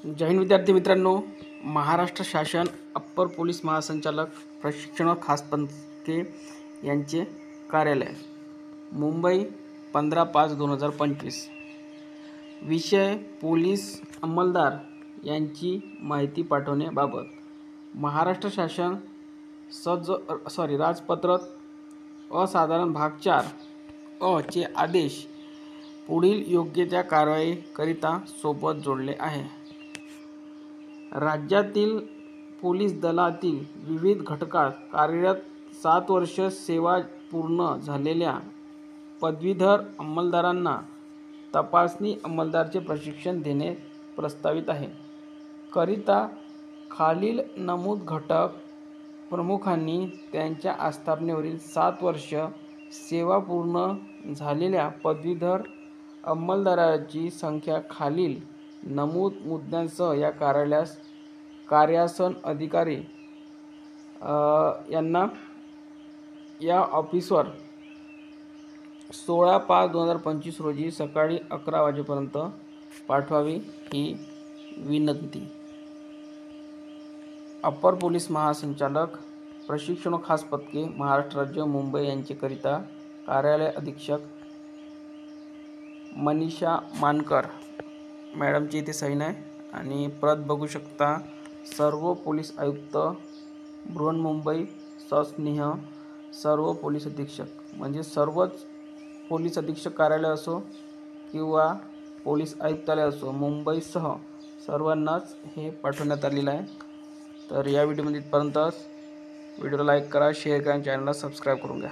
जय हिंद विद्यार्थी मित्रांनो, महाराष्ट्र शासन अप्पर पोलीस महासंचालक प्रशिक्षण खास पथके यांचे कार्यालय मुंबई 15/5/2025 विषय पोलीस अंमलदार यांची माहिती पाठवण्याबाबत महाराष्ट्र शासन राजपत्रक असाधारण भाग 4 अ चे आदेश पुढील योग्य त्या कारवाईकरिता सोबत जोडले आहे. राज्यातील पोलीस दलातील विविध घटकात कार्यरत 7 वर्ष सेवा पूर्ण झालेल्या पदवीधर अंमलदारांना तपासणी अंमलदाराचे प्रशिक्षण देणे प्रस्तावित आहे. करिता खालील नमूद घटक प्रमुखांनी त्यांच्या आस्थापनेवरील 7 वर्ष सेवा पूर्ण झालेल्या पदवीधर अंमलदाराची संख्या खालील नमूद मुद्द्यांसह या कार्यासन अधिकारी यांना या ऑफिसवर 16/5/2025 रोजी सकाळी 11 वाजेपर्यंत पाठवावी ही विनंती. अप्पर पोलीस महासंचालक प्रशिक्षण खास पथके महाराष्ट्र राज्य मुंबई यांचेकरिता कार्यालय अधीक्षक मनीषा मानकर मॅडमची इथे सही आहे आणि प्रत बघू शकता. सर्व पोलीस आयुक्त बृहन्मुंबई सस्नेह सर्व पोलीस अधीक्षक म्हणजे सर्वच पोलीस अधीक्षक कार्यालय असो किंवा पोलीस आयुक्तालय असो मुंबईसह सर्वांनाच हे पाठवण्यात आलेलं आहे. तर या व्हिडिओमध्ये इथपर्यंतच. व्हिडिओला लाईक करा, शेअर करा, चॅनलला सबस्क्राईब करून घ्या.